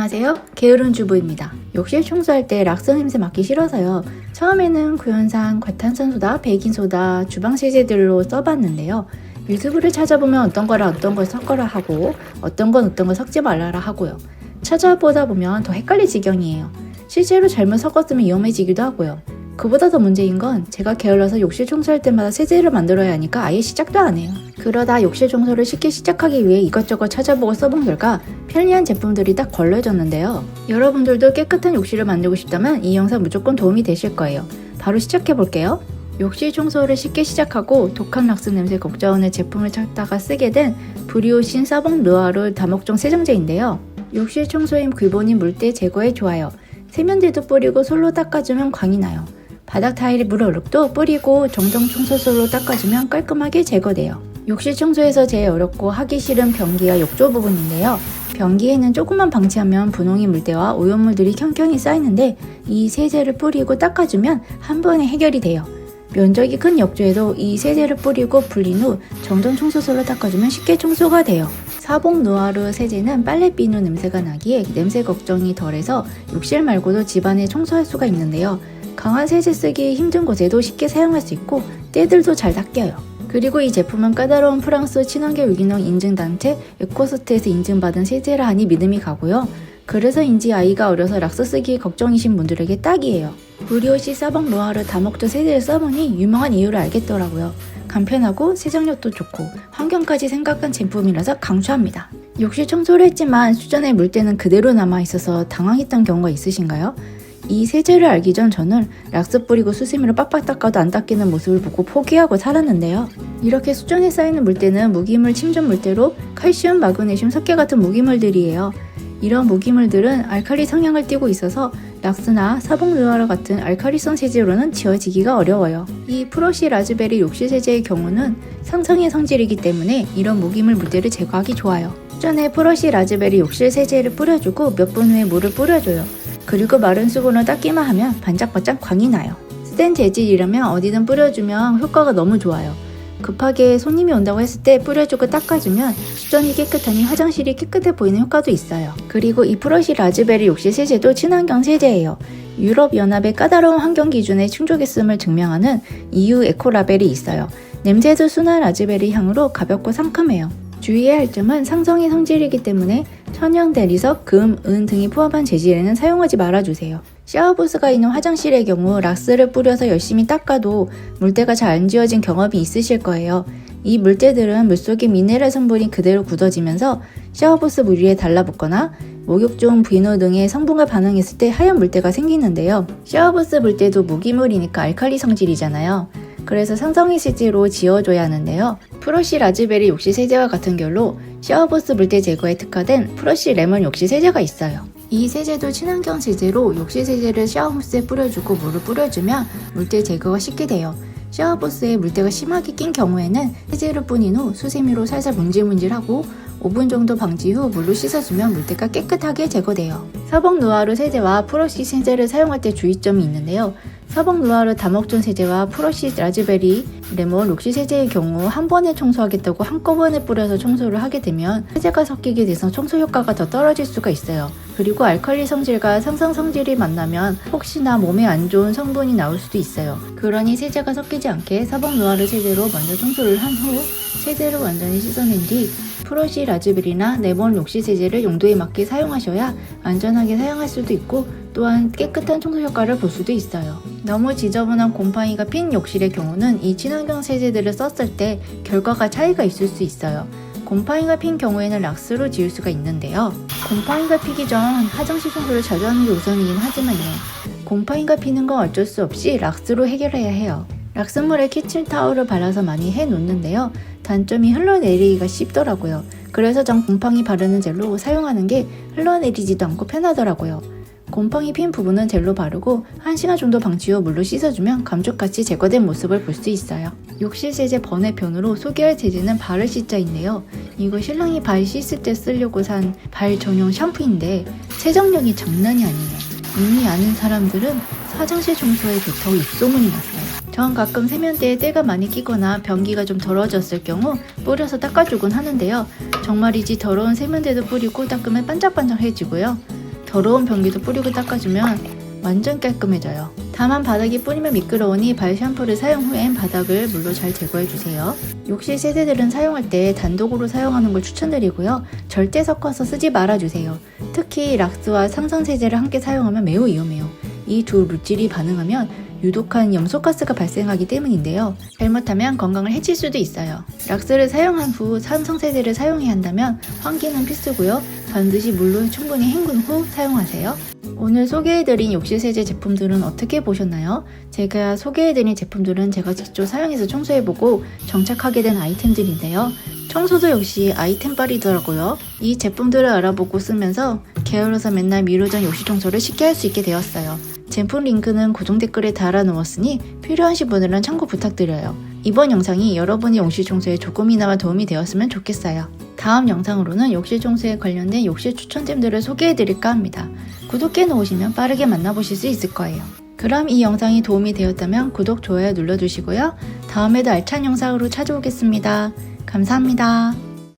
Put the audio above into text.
안녕하세요. 게으른 주부입니다. 욕실 청소할 때 락스 냄새 맡기 싫어서요. 처음에는 구연산, 과탄산소다, 베이킹소다, 주방세제들로 써봤는데요. 유튜브를 찾아보면 어떤 거랑 어떤 걸 섞어라 하고 어떤 건 섞지 말라라 하고요. 찾아보다 보면 더 헷갈릴 지경이에요. 실제로 잘못 섞었으면 위험해지기도 하고요. 그보다 더 문제인 건 제가 게을러서 욕실 청소할 때마다 세제를 만들어야 하니까 아예 시작도 안 해요. 그러다 욕실 청소를 쉽게 시작하기 위해 이것저것 찾아보고 써본 결과 편리한 제품들이 딱 걸러졌는데요. 여러분들도 깨끗한 욕실을 만들고 싶다면 이 영상 무조건 도움이 되실 거예요. 바로 시작해볼게요. 욕실 청소를 쉽게 시작하고 독한 락스 냄새 걱정하는 제품을 찾다가 쓰게 된 브리오신 사봉 르와르 다목적 세정제인데요. 욕실 청소의 기본인 물때 제거에 좋아요. 세면대도 뿌리고 솔로 닦아주면 광이 나요. 바닥 타일에 물 얼룩도 뿌리고 정정 청소솔로 닦아주면 깔끔하게 제거돼요. 욕실 청소에서 제일 어렵고 하기 싫은 변기와 욕조 부분인데요. 변기에는 조금만 방치하면 분홍이 물때와 오염물들이 켜켜이 쌓이는데 이 세제를 뿌리고 닦아주면 한 번에 해결이 돼요. 면적이 큰 욕조에도 이 세제를 뿌리고 불린 후 정정 청소솔로 닦아주면 쉽게 청소가 돼요. 사봉 누아르 세제는 빨래 비누 냄새가 나기에 냄새 걱정이 덜해서 욕실 말고도 집안에 청소할 수가 있는데요. 강한 세제 쓰기 힘든 곳에도 쉽게 사용할 수 있고 때들도 잘 닦여요. 그리고 이 제품은 까다로운 프랑스 친환경 유기농 인증단체 에코스트에서 인증받은 세제라 하니 믿음이 가고요. 그래서인지 아이가 어려서 락스 쓰기 걱정이신 분들에게 딱이에요. 브리오시 사봉 노아르 다목적 세제를 써보니 유명한 이유를 알겠더라고요. 간편하고 세정력도 좋고 환경까지 생각한 제품이라서 강추합니다. 욕실 청소를 했지만 수전에 물때는 그대로 남아있어서 당황했던 경우가 있으신가요? 이 세제를 알기 전 저는 락스 뿌리고 수세미로 빡빡 닦아도 안 닦이는 모습을 보고 포기하고 살았는데요. 이렇게 수전에 쌓이는 물때는 무기물 침전 물때로 칼슘, 마그네슘, 석회 같은 무기물들이에요. 이런 무기물들은 알칼리 성향을 띠고 있어서 락스나 사봉 르와르 같은 알칼리성 세제로는 지워지기가 어려워요. 이 프로시 라즈베리 욕실 세제의 경우는 상성의 성질이기 때문에 이런 무기물 물때를 제거하기 좋아요. 수전에 프로시 라즈베리 욕실 세제를 뿌려주고 몇 분 후에 물을 뿌려줘요. 그리고 마른 수건으로 닦기만 하면 반짝반짝 광이 나요. 센 재질이라면 어디든 뿌려주면 효과가 너무 좋아요. 급하게 손님이 온다고 했을 때 뿌려주고 닦아주면 수전이 깨끗하니 화장실이 깨끗해 보이는 효과도 있어요. 그리고 이 프로시 라즈베리 욕실 세제도 친환경 세제예요. 유럽연합의 까다로운 환경 기준에 충족했음을 증명하는 EU 에코 라벨이 있어요. 냄새도 순한 라즈베리 향으로 가볍고 상큼해요. 주의해야 할 점은 상성의 성질이기 때문에 천연 대리석, 금, 은 등이 포함한 재질에는 사용하지 말아주세요. 샤워부스가 있는 화장실의 경우 락스를 뿌려서 열심히 닦아도 물때가 잘 안 지워진 경험이 있으실 거예요. 이 물때들은 물속의 미네랄 성분이 그대로 굳어지면서 샤워부스 물 위에 달라붙거나 목욕종, 비누 등의 성분과 반응했을 때 하얀 물때가 생기는데요. 샤워부스 물때도 무기물이니까 알칼리 성질이잖아요. 그래서 상성의 세제로 지워줘야 하는데요. 프로시 라즈베리 욕실 세제와 같은 결로 샤워부스 물때 제거에 특화된 프로시 레몬 욕실 세제가 있어요. 이 세제도 친환경 세제로 욕실 세제를 샤워부스에 뿌려주고 물을 뿌려주면 물때 제거가 쉽게 돼요. 샤워부스에 물때가 심하게 낀 경우에는 세제를 뿌린 후 수세미로 살살 문질문질하고 5분 정도 방치 후 물로 씻어주면 물때가 깨끗하게 제거돼요. 사봉 누아르 세제와 프로시 세제를 사용할 때 주의점이 있는데요. 사봉 누아르 다목적 세제와 프로시 라즈베리 레몬 욕실 세제의 경우 한 번에 청소하겠다고 한꺼번에 뿌려서 청소를 하게 되면 세제가 섞이게 돼서 청소 효과가 더 떨어질 수가 있어요. 그리고 알칼리 성질과 상성 성질이 만나면 혹시나 몸에 안 좋은 성분이 나올 수도 있어요. 그러니 세제가 섞이지 않게 사봉 누아르 세제로 먼저 청소를 한 후 세제를 완전히 씻어낸 뒤 프로시 라즈베리나 레몬 욕실 세제를 용도에 맞게 사용하셔야 안전하게 사용할 수도 있고 또한 깨끗한 청소 효과를 볼 수도 있어요. 너무 지저분한 곰팡이가 핀 욕실의 경우는 이 친환경 세제들을 썼을 때 결과가 차이가 있을 수 있어요. 곰팡이가 핀 경우에는 락스로 지울 수가 있는데요. 곰팡이가 피기 전 화장실 청소를 자주 하는 게 우선이긴 하지만요. 곰팡이가 피는 건 어쩔 수 없이 락스로 해결해야 해요. 락스물에 키친타올을 발라서 많이 해놓는데요. 단점이 흘러내리기가 쉽더라고요. 그래서 전 곰팡이 바르는 젤로 사용하는 게 흘러내리지도 않고 편하더라고요. 곰팡이 핀 부분은 젤로 바르고 1시간 정도 방치 후 물로 씻어주면 감쪽같이 제거된 모습을 볼 수 있어요. 욕실 세제 번외편으로 소개할 세제는 발을 씻자인데요. 이거 신랑이 발 씻을 때 쓰려고 산 발 전용 샴푸인데 세정력이 장난이 아니에요. 이미 아는 사람들은 화장실 청소에 좋다고 입소문이 났어요. 전 가끔 세면대에 때가 많이 끼거나 변기가 좀 더러워졌을 경우 뿌려서 닦아주곤 하는데요. 정말이지 더러운 세면대도 뿌리고 닦으면 반짝반짝해지고요. 더러운 변기도 뿌리고 닦아주면 완전 깔끔해져요. 다만 바닥이 뿌리면 미끄러우니 발 샴푸를 사용 후엔 바닥을 물로 잘 제거해주세요. 욕실 세제들은 사용할 때 단독으로 사용하는 걸 추천드리고요. 절대 섞어서 쓰지 말아주세요. 특히 락스와 상선 세제를 함께 사용하면 매우 위험해요. 이 두 물질이 반응하면 유독한 염소가스가 발생하기 때문인데요. 잘못하면 건강을 해칠 수도 있어요. 락스를 사용한 후 산성세제를 사용해야 한다면 환기는 필수고요. 반드시 물로 충분히 헹군 후 사용하세요. 오늘 소개해드린 욕실세제 제품들은 어떻게 보셨나요? 제가 소개해드린 제품들은 제가 직접 사용해서 청소해보고 정착하게 된 아이템들인데요. 청소도 역시 아이템빨이더라고요. 이 제품들을 알아보고 쓰면서 게을러서 맨날 미루던 욕실 청소를 쉽게 할 수 있게 되었어요. 제품 링크는 고정 댓글에 달아놓았으니 필요하신 분들은 참고 부탁드려요. 이번 영상이 여러분의 욕실 청소에 조금이나마 도움이 되었으면 좋겠어요. 다음 영상으로는 욕실 청소에 관련된 욕실 추천템들을 소개해드릴까 합니다. 구독해 놓으시면 빠르게 만나보실 수 있을 거예요. 그럼 이 영상이 도움이 되었다면 구독, 좋아요 눌러주시고요. 다음에도 알찬 영상으로 찾아오겠습니다. 감사합니다.